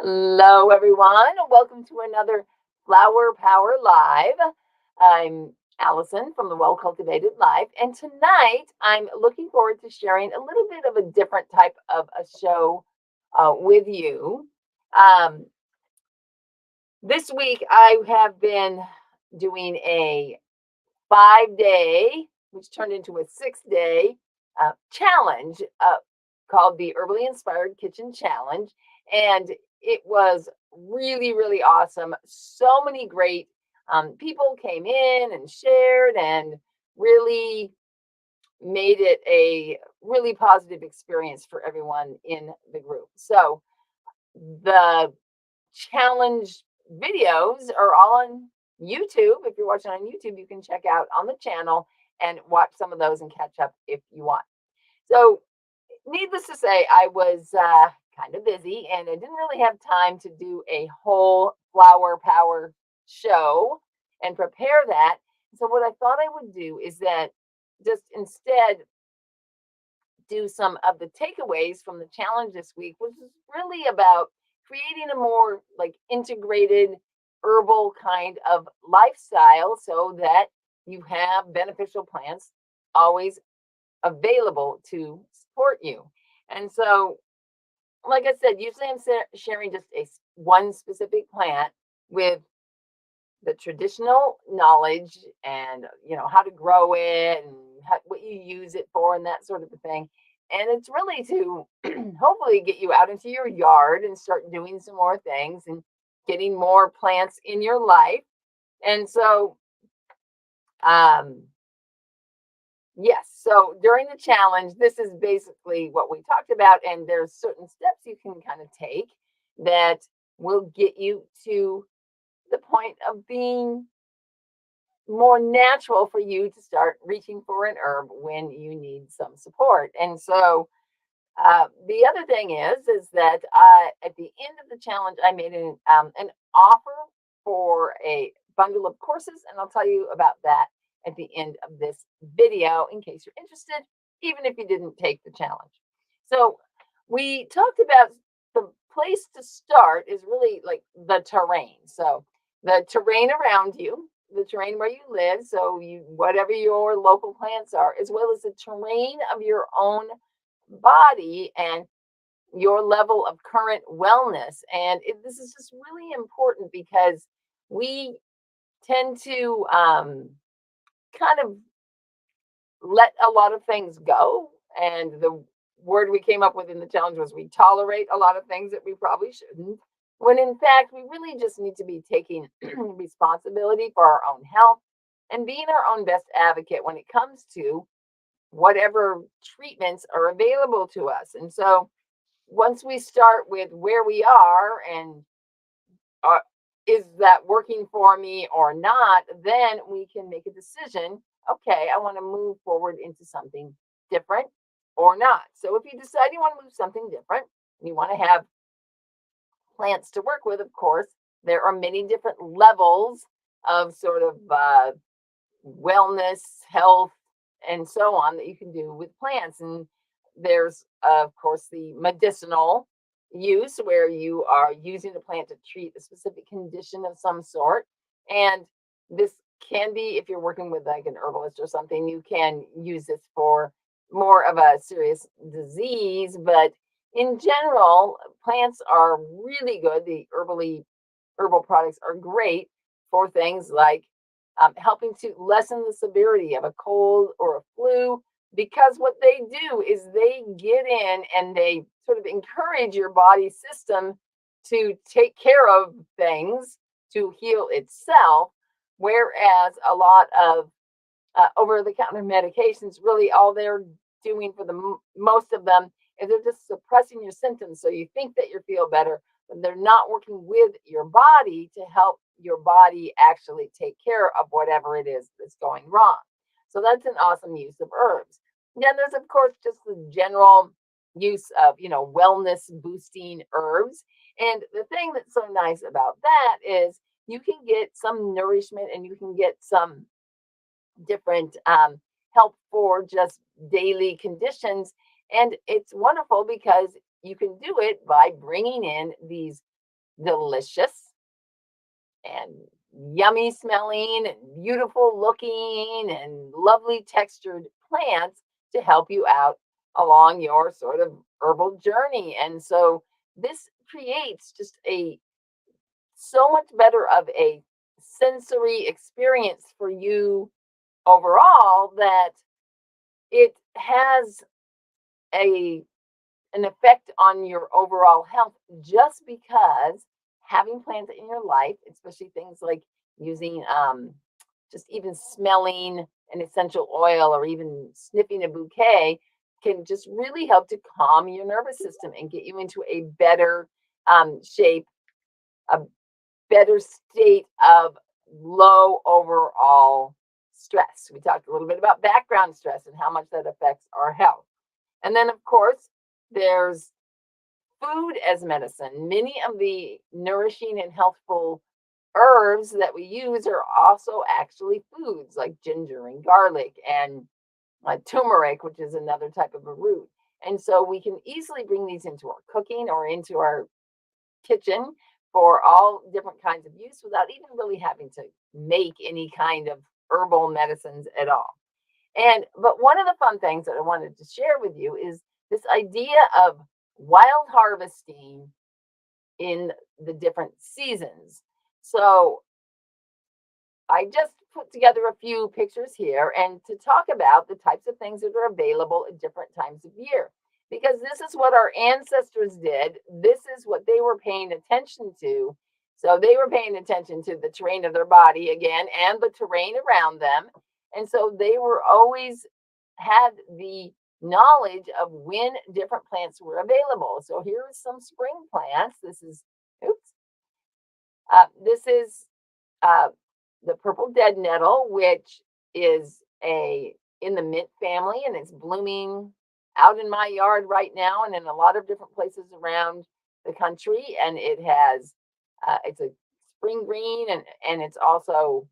Hello, everyone. Welcome to another Flower Power Live. I'm Allison from the Well Cultivated Life, and tonight I'm looking forward to sharing a little bit of a different type of a show with you. Um, this week I have been doing a 5 day, which turned into a 6 day challenge called the Herbally Inspired Kitchen Challenge. And it was really, really awesome. So many great people came in and shared and really made it a really positive experience for everyone in the group. So the challenge videos are all on YouTube. If you're watching on YouTube, you can check out on the channel and watch some of those and catch up if you want. So, needless to say, I was kind of busy and I didn't really have time to do a whole flower power show and prepare that. So, what I thought I would do is that just instead do some of the takeaways from the challenge this week, which is really about creating a more like integrated herbal kind of lifestyle so that you have beneficial plants always available to support you. And so, like I said, usually I'm sharing just one specific plant with the traditional knowledge and how to grow it and what you use it for and that sort of a thing. And it's really to hopefully get you out into your yard and start doing some more things and getting more plants in your life. And so yes, so during the challenge, this is basically what we talked about, and there's certain steps you can kind of take that will get you to the point of being more natural for you to start reaching for an herb when you need some support. And so the other thing is that at the end of the challenge, I made an offer for a bundle of courses, and I'll tell you about that at the end of this video in case you're interested, even if you didn't take the challenge. So we talked about the place to start is really like the terrain. So the terrain around you, the terrain where you live, so you whatever your local plants are, as well as the terrain of your own body and your level of current wellness. And this is just really important because we tend to kind of let a lot of things go. And the word we came up with in the challenge was we tolerate a lot of things that we probably shouldn't. When in fact, we really just need to be taking responsibility for our own health and being our own best advocate when it comes to whatever treatments are available to us. And so once we start with where we are and uh, is that working for me or not, then we can make a decision. Okay, I want to move forward into something different or not. So if you decide you want to move something different, and you want to have plants to work with, of course, there are many different levels of sort of wellness, health, and so on that you can do with plants. And there's, of course, the medicinal use where you are using the plant to treat a specific condition of some sort. And this can be, if you're working with like an herbalist or something, you can use this for more of a serious disease. But in general, plants are really good. The herbal products are great for things like helping to lessen the severity of a cold or a flu, because what they do is they get in and they sort of encourage your body system to take care of things to heal itself. Whereas a lot of over the counter medications, really all they're doing for the most of them is they're just suppressing your symptoms. So you think that you feel better, but they're not working with your body to help your body actually take care of whatever it is that's going wrong. So that's an awesome use of herbs. Then there's, of course, just the general use of, wellness boosting herbs. And the thing that's so nice about that is you can get some nourishment and you can get some different help for just daily conditions. And it's wonderful because you can do it by bringing in these delicious and yummy smelling and beautiful looking and lovely textured plants to help you out along your sort of herbal journey. And so this creates just a so much better of a sensory experience for you overall that it has a an effect on your overall health just because having plants in your life, especially things like using just even smelling an essential oil or even sniffing a bouquet can just really help to calm your nervous system and get you into a better shape, a better state of low overall stress. We talked a little bit about background stress and how much that affects our health. And then, of course, there's food as medicine. Many of the nourishing and healthful herbs that we use are also actually foods like ginger and garlic and turmeric, which is another type of a root. And so we can easily bring these into our cooking or into our kitchen for all different kinds of use without even really having to make any kind of herbal medicines at all. But one of the fun things that I wanted to share with you is this idea of wild harvesting in the different seasons. So I just put together a few pictures here and to talk about the types of things that are available at different times of year. Because this is what our ancestors did. This is what they were paying attention to. So they were paying attention to the terrain of their body again and the terrain around them. And so they were always had the knowledge of when different plants were available. So here is some spring plants. This is the purple dead nettle, which is in the mint family, and it's blooming out in my yard right now and in a lot of different places around the country. And it's a spring green, and it's also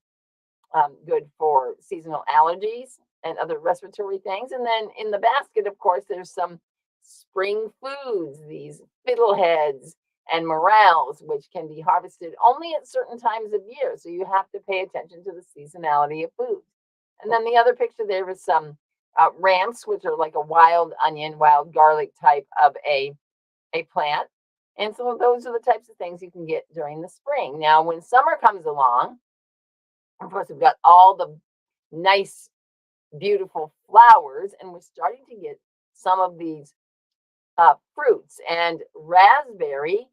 good for seasonal allergies and other respiratory things. And then in the basket, of course, there's some spring foods, these fiddleheads and morels, which can be harvested only at certain times of year. So you have to pay attention to the seasonality of food. And then the other picture there is some ramps, which are like a wild onion, wild garlic type of a plant. And so those are the types of things you can get during the spring. Now, when summer comes along, of course, we've got all the nice, beautiful flowers, and we're starting to get some of these fruits. And raspberry,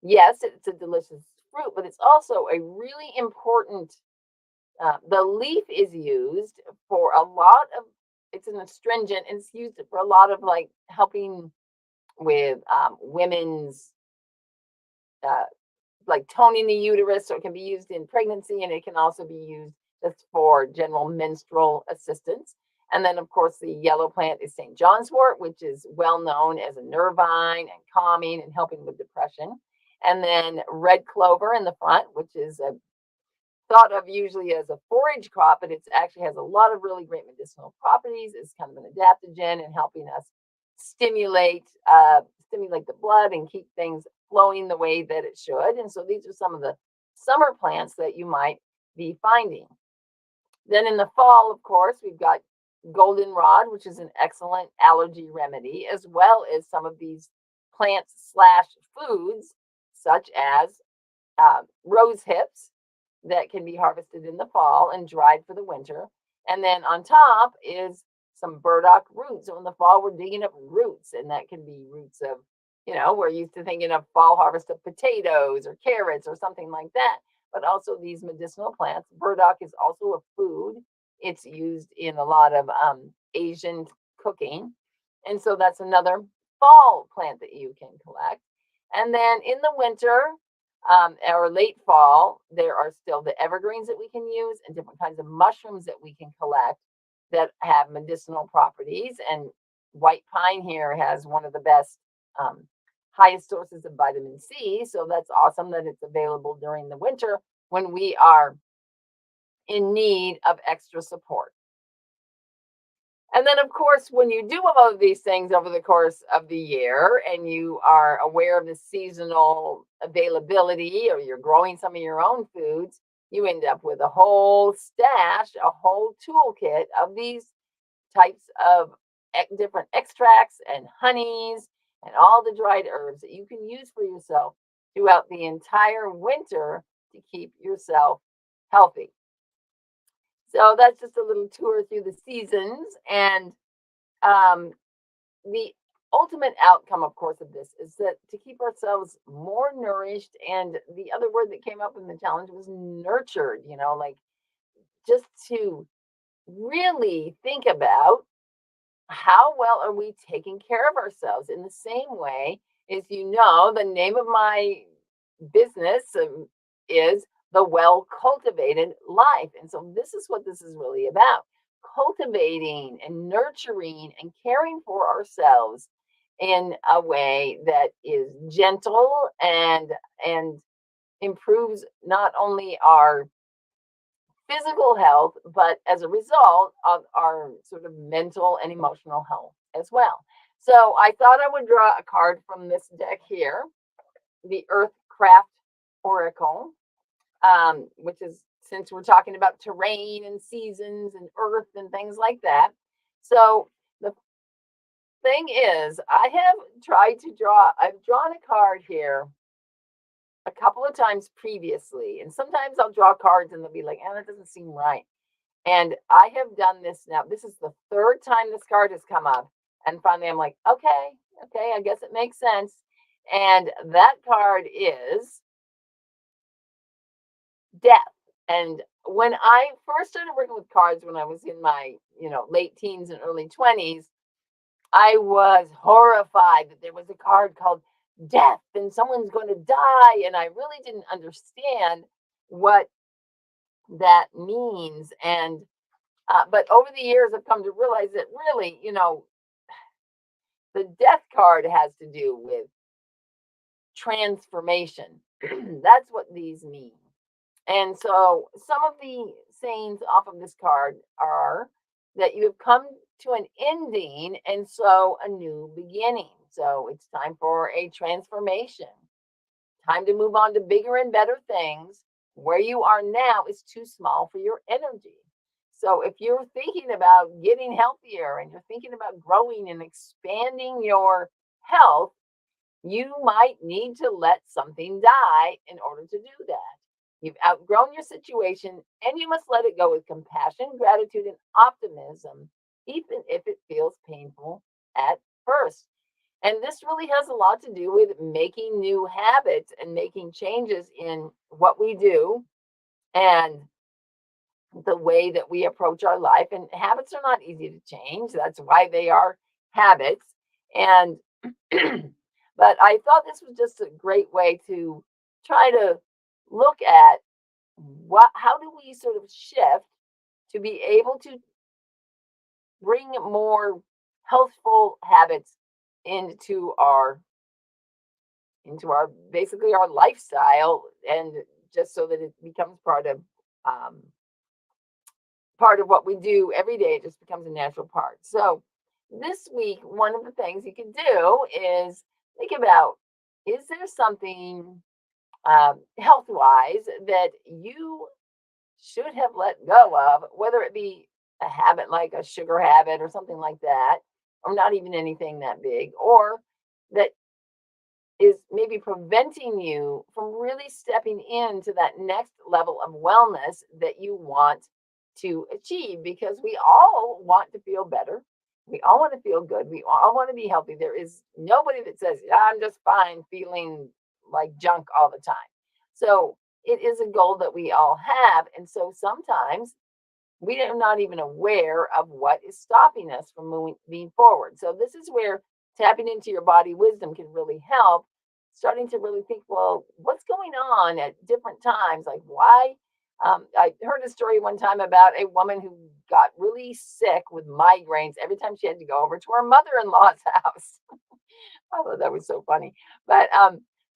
yes, it's a delicious fruit, but it's also a really important. The leaf is used for a lot of. It's an astringent, and it's used for a lot of like helping with women's like toning the uterus, so it can be used in pregnancy, and it can also be used just for general menstrual assistance. And then, of course, the yellow plant is St. John's wort, which is well known as a nervine and calming and helping with depression. And then red clover in the front, which is thought of usually as a forage crop, but it actually has a lot of really great medicinal properties. It's kind of an adaptogen and helping us stimulate the blood and keep things flowing the way that it should. And so these are some of the summer plants that you might be finding. Then in the fall, of course, we've got goldenrod, which is an excellent allergy remedy, as well as some of these plants slash foods, such as rose hips that can be harvested in the fall and dried for the winter. And then on top is some burdock roots. So in the fall, we're digging up roots, and that can be roots of, we're used to thinking of fall harvest of potatoes or carrots or something like that, but also these medicinal plants. Burdock is also a food. It's used in a lot of Asian cooking. And so that's another fall plant that you can collect. And then in the winter, or late fall, there are still the evergreens that we can use and different kinds of mushrooms that we can collect that have medicinal properties. And white pine here has one of the best, highest sources of vitamin C. So that's awesome that it's available during the winter when we are in need of extra support. And then, of course, when you do all of these things over the course of the year and you are aware of the seasonal availability or you're growing some of your own foods, you end up with a whole stash, a whole toolkit of these types of different extracts and honeys and all the dried herbs that you can use for yourself throughout the entire winter to keep yourself healthy. So that's just a little tour through the seasons. And um, the ultimate outcome, of course, of this is that to keep ourselves more nourished. And the other word that came up in the challenge was nurtured, like just to really think about how well are we taking care of ourselves in the same way as the name of my business is the well cultivated life. And so this is what this is really about, cultivating and nurturing and caring for ourselves in a way that is gentle and improves not only our physical health, but as a result of our sort of mental and emotional health as well. So I thought I would draw a card from this deck here, the Earthcraft Oracle, which is, since we're talking about terrain and seasons and earth and things like that. So the thing is, I've drawn a card here a couple of times previously, and sometimes I'll draw cards and they'll be like, that doesn't seem right. And I have done this now. This is the third time this card has come up. And finally, I'm like, okay, I guess it makes sense. And that card is death. And when I first started working with cards, when I was in my, late teens and early 20s, I was horrified that there was a card called death and someone's going to die. And I really didn't understand what that means. And but over the years, I've come to realize that really, the death card has to do with transformation. That's what these mean. And so some of the sayings off of this card are that you have come to an ending and so a new beginning. So it's time for a transformation, time to move on to bigger and better things. Where you are now is too small for your energy. So if you're thinking about getting healthier and you're thinking about growing and expanding your health, you might need to let something die in order to do that. You've outgrown your situation and you must let it go with compassion, gratitude, and optimism, even if it feels painful at first. And this really has a lot to do with making new habits and making changes in what we do and the way that we approach our life. And habits are not easy to change. That's why they are habits. And, but I thought this was just a great way to try to look at how do we sort of shift to be able to bring more healthful habits into our basically our lifestyle, and just so that it becomes um, part of what we do every day. It just becomes a natural part. So this week, one of the things you can do is think about, is there something health wise that you should have let go of, whether it be a habit like a sugar habit or something like that, or not even anything that big, or that is maybe preventing you from really stepping into that next level of wellness that you want to achieve, because we all want to feel better. We all want to feel good. We all want to be healthy. There is nobody that says, yeah, I'm just fine feeling like junk all the time. So it is a goal that we all have. And so sometimes we are not even aware of what is stopping us from moving forward. So this is where tapping into your body wisdom can really help, starting to really think, well, what's going on at different times? Like why? I heard a story one time about a woman who got really sick with migraines every time she had to go over to her mother-in-law's house. I thought that was so funny. But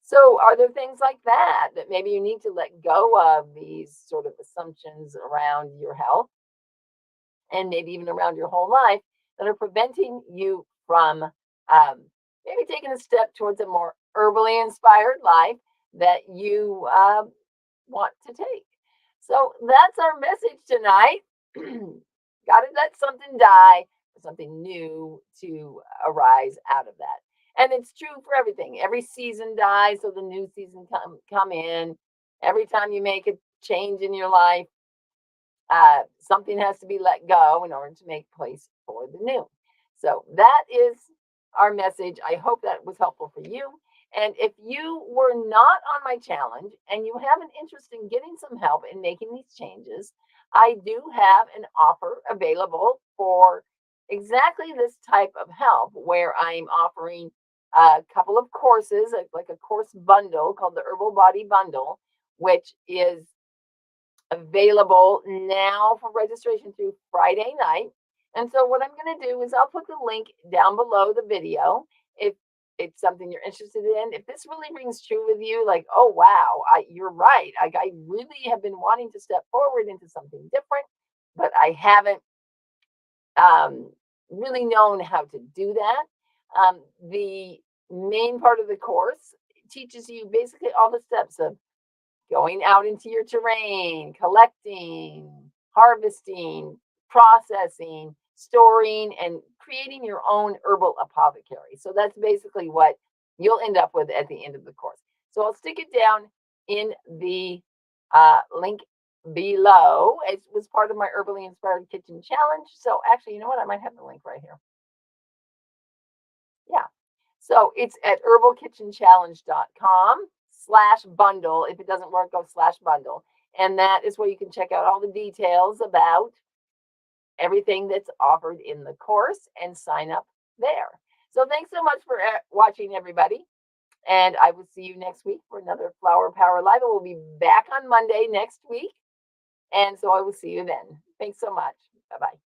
so are there things like that that maybe you need to let go of, these sort of assumptions around your health and maybe even around your whole life, that are preventing you from maybe taking a step towards a more herbally inspired life that you want to take. So that's our message tonight. Got to let something die for something new to arise out of that. And it's true for everything. Every season dies, so the new season come in. Every time you make a change in your life, something has to be let go in order to make place for the new. So that is our message. I hope that was helpful for you. And if you were not on my challenge and you have an interest in getting some help in making these changes, I do have an offer available for exactly this type of help where I'm offering a couple of courses, like a course bundle called the Herbal Body Bundle, which is available now for registration through Friday night. And so what I'm going to do is I'll put the link down below the video if it's something you're interested in. If this really rings true with you, like, oh, wow, you're right. I really have been wanting to step forward into something different, but I haven't really known how to do that. The main part of the course teaches you basically all the steps of going out into your terrain, collecting, harvesting, processing, storing, and creating your own herbal apothecary. So that's basically what you'll end up with at the end of the course. So I'll stick it down in the link below. It was part of my Herbally Inspired Kitchen Challenge. So actually, you know what? I might have the link right here. Yeah. So it's at herbalkitchenchallenge.com/bundle. If it doesn't work, go /bundle. And that is where you can check out all the details about everything that's offered in the course and sign up there. So thanks so much for watching, everybody. And I will see you next week for another Flower Power Live. I will be back on Monday next week. And so I will see you then. Thanks so much. Bye-bye.